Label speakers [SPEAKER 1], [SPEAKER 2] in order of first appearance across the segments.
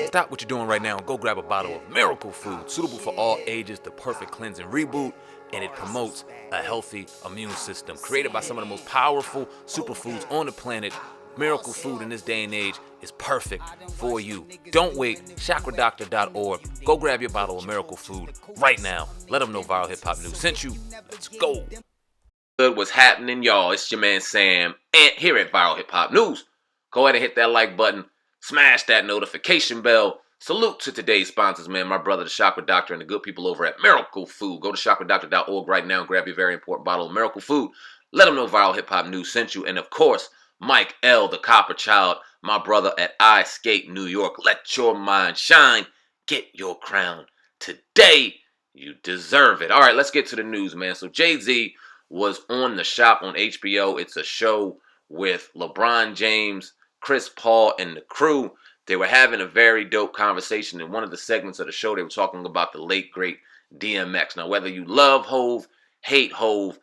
[SPEAKER 1] Stop what you're doing right now and go grab a bottle of Miracle Food, suitable for all ages, the perfect cleansing reboot, and it promotes a healthy immune system. Created by some of the most powerful superfoods on the planet, Miracle Food in this day and age is perfect for you. Don't wait, chakradoctor.org. Go grab your bottle of Miracle Food right now. Let them know Viral Hip Hop News sent you. Let's go. Good, what's happening, y'all? It's your man Sam, and here at Viral Hip Hop News. Go ahead and hit that like button. Smash that notification bell. Salute to today's sponsors, man. My brother, the Chakra Doctor, and the good people over at Miracle Food. Go to chakradoctor.org right now and grab your very important bottle of Miracle Food. Let them know Viral Hip Hop News sent you. And, of course, Mike L., the Copper Child, my brother at I Skate New York. Let your mind shine. Get your crown today. You deserve it. All right, let's get to the news, man. So Jayz was on The Shop on HBO. It's a show with LeBron James, Chris Paul, and the crew. They were having a very dope conversation. In one of the segments of the show, they were talking about the late, great DMX. Now, whether you love Hove, hate Hove,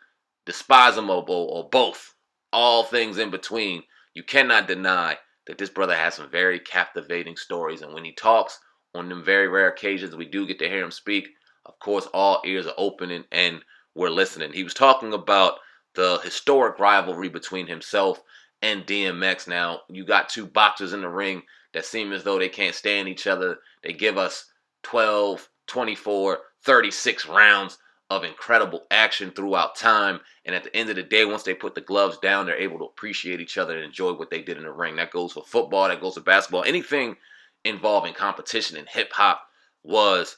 [SPEAKER 1] despise him, or both, all things in between, you cannot deny that this brother has some very captivating stories. And when he talks on them very rare occasions, we do get to hear him speak. Of course, all ears are opening and we're listening. He was talking about the historic rivalry between himself and DMX. Now, you got two boxers in the ring that seem as though they can't stand each other. They give us 12, 24, 36 rounds of incredible action throughout time. And at the end of the day, once they put the gloves down, they're able to appreciate each other and enjoy what they did in the ring. That goes for football, that goes for basketball. Anything involving competition in hip-hop was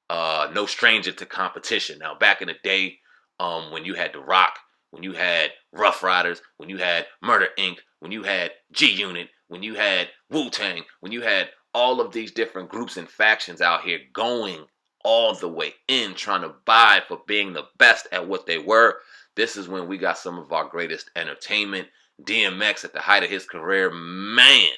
[SPEAKER 1] no stranger to competition. Now, back in the day, when you had The Rock, when you had Ruff Ryders, when you had Murder Inc., when you had G-Unit, when you had Wu-Tang, when you had all of these different groups and factions out here going all the way in, trying to vie for being the best at what they were, this is when we got some of our greatest entertainment. DMX at the height of his career, man,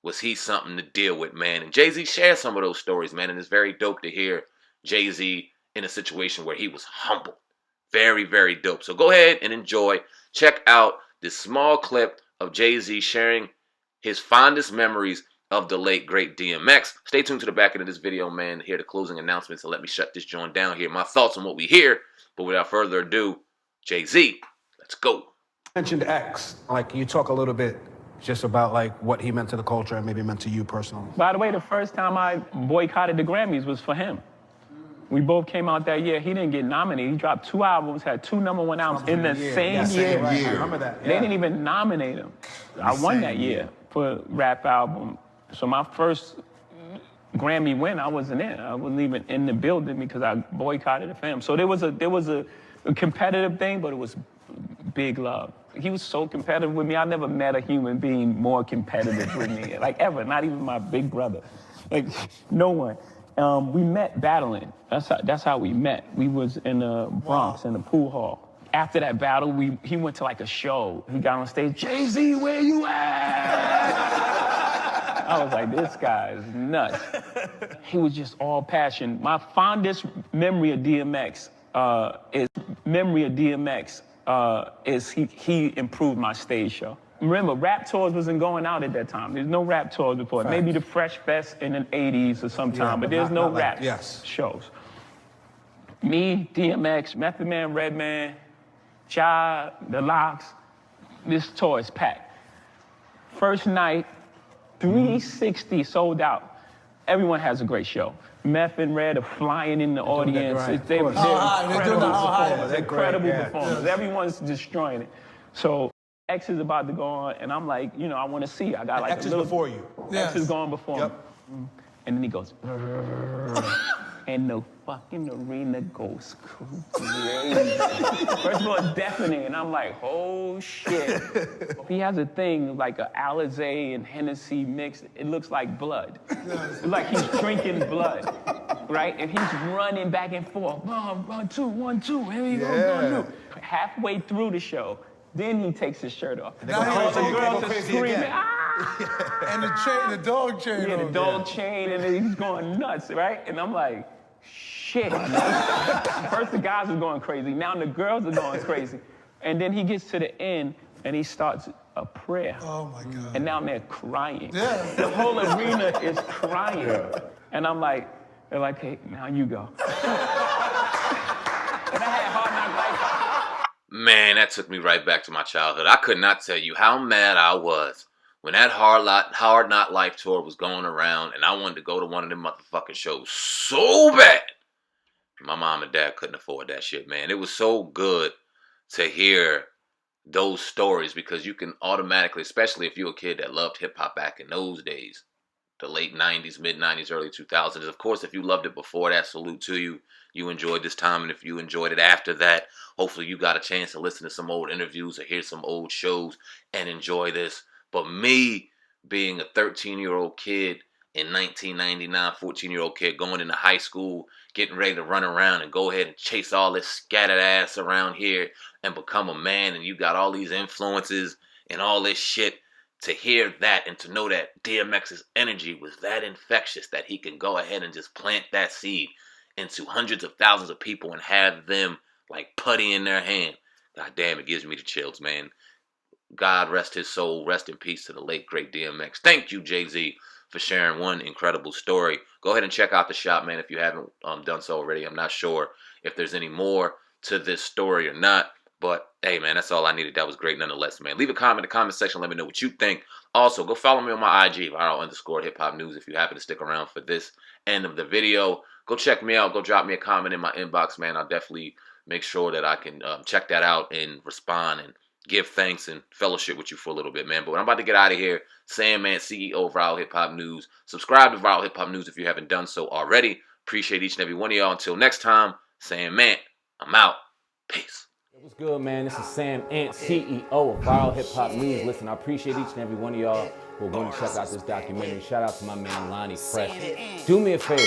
[SPEAKER 1] was he something to deal with, man. And Jayz shared some of those stories, man, and it's very dope to hear Jayz in a situation where he was humble. Very, very dope. So go ahead and enjoy. Check out this small clip of Jayz sharing his fondest memories of the late, great DMX. Stay tuned to the back end of this video, man, to hear the closing announcements, and let me shut this joint down here. My thoughts on what we hear, but without further ado, Jayz, let's go.
[SPEAKER 2] You mentioned X. Like, you talk a little bit just about, like, what he meant to the culture and maybe meant to you personally.
[SPEAKER 3] By the way, the first time I boycotted the Grammys was for him. We both came out that year. He didn't get nominated. He dropped 2 albums, had 2 #1 albums in the same year.
[SPEAKER 2] Right. I remember that. Yeah.
[SPEAKER 3] They didn't even nominate him. I won that year for rap album. So my first Grammy win, I wasn't in. I wasn't even in the building because I boycotted it for him. So there was a competitive thing, but it was big love. He was so competitive with me. I never met a human being more competitive with me, like ever. Not even my big brother. Like no one. We met battling. That's how we met. We was in the Bronx in the pool hall. After that battle, he went to like a show. He got on stage, Jayz, where you at? I was like, this guy is nuts. He was just all passion. My fondest memory of DMX is he improved my stage show. Remember, rap tours wasn't going out at that time. There's no rap tours before. Facts. Maybe the Fresh Fest in the 80s or sometime, but there's no rap shows. Me, DMX, Method Man, Redman, Ja, The Lox, this tour is packed. First night, 360 sold out. Everyone has a great show. Meth and Red are flying in the audience. They're incredible performers. Everyone's destroying it. So X is about to go on, and I'm like, I want to see. I got like
[SPEAKER 2] X is before you.
[SPEAKER 3] X is going before me. And then he goes, and the fucking arena goes crazy. First of all, deafening, and I'm like, oh shit. He has a thing like a Alize and Hennessey mix. It looks like blood. It's like he's drinking blood, right? And he's running back and forth. 1, 2, 1, 2. Here you go. 1, 2. Halfway through the show, then he takes his shirt off. And all the girls are screaming, ah!
[SPEAKER 4] And the dog chain.
[SPEAKER 3] Yeah, the dog chain, and he's going nuts, right? And I'm like, shit. First the guys are going crazy, now the girls are going crazy. And then he gets to the end, and he starts a prayer.
[SPEAKER 4] Oh my God.
[SPEAKER 3] And now they're crying.
[SPEAKER 4] Yeah.
[SPEAKER 3] The whole arena is crying. Yeah. And I'm like, they're like, hey, now you go. And I had Hard Knock Life.
[SPEAKER 1] Man, that took me right back to my childhood. I could not tell you how mad I was when that Hard Knock Life tour was going around and I wanted to go to one of them motherfucking shows so bad. My mom and dad couldn't afford that shit, man. It was so good to hear those stories because you can automatically, especially if you're a kid that loved hip-hop back in those days, the late 90s, mid-90s, early 2000s. Of course, if you loved it before that, salute to you. You enjoyed this time, and if you enjoyed it after that, hopefully you got a chance to listen to some old interviews or hear some old shows and enjoy this. But me, being a 13-year-old kid in 1999, 14-year-old kid going into high school, getting ready to run around and go ahead and chase all this scattered ass around here and become a man, and you got all these influences and all this shit, to hear that and to know that DMX's energy was that infectious that he can go ahead and just plant that seed into hundreds of thousands of people and have them like putty in their hand. God damn, it gives me the chills, man. God rest his soul. Rest in peace to the late, great DMX. Thank you, Jayz, for sharing one incredible story. Go ahead and check out the shop, man, if you haven't done so already. I'm not sure if there's any more to this story or not. But, hey, man, that's all I needed. That was great nonetheless, man. Leave a comment in the comment section. Let me know what you think. Also, go follow me on my IG, viral_hip-hop news, if you happen to stick around for this end of the video. Go check me out. Go drop me a comment in my inbox, man. I'll definitely make sure that I can check that out and respond and give thanks and fellowship with you for a little bit, man. But I'm about to get out of here. Sandman, CEO of Viral Hip Hop News. Subscribe to Viral Hip Hop News if you haven't done so already. Appreciate each and every one of y'all. Until next time, Sandman, I'm out. Peace.
[SPEAKER 5] What's good, man? This is Sam Ant, CEO of Viral Hip Hop News. Listen, I appreciate each and every one of y'all who are going to check out this documentary. Shout out to my man Lonnie Fresh. Do me a favor,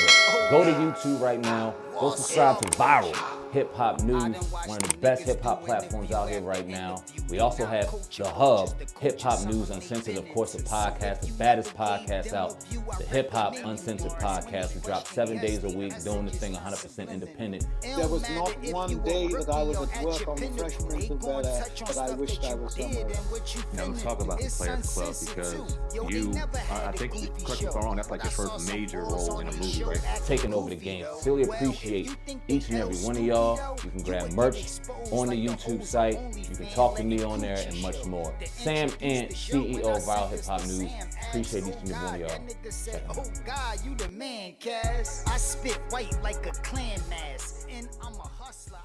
[SPEAKER 5] go to YouTube right now. Go subscribe to Viral Hip Hop News, one of the best hip hop platforms out here right now. We also have The Hub, Hip Hop News Uncensored, of course, the podcast, the baddest podcast out, the Hip Hop Uncensored podcast. We drop 7 days a week, doing this thing 100% independent.
[SPEAKER 6] There was not one day that I was at work on the Fresh Prince of Bel-Air that I wished I was somewhere else.
[SPEAKER 7] Now let's talk about the Players Club, because you, I think, correct me if I'm wrong, that's like your first major role in a movie, right?
[SPEAKER 5] Taking over the game. Sincerely appreciate each and every one of y'all. You can grab merch on the YouTube site. You can talk to me on there and much more. Sam Ant, CEO of Viral Hip Hop News. Appreciate each and every one of y'all. Check it out.
[SPEAKER 8] Oh God, you the man, Cass. I spit white like a clan mask, and I'm a hustler.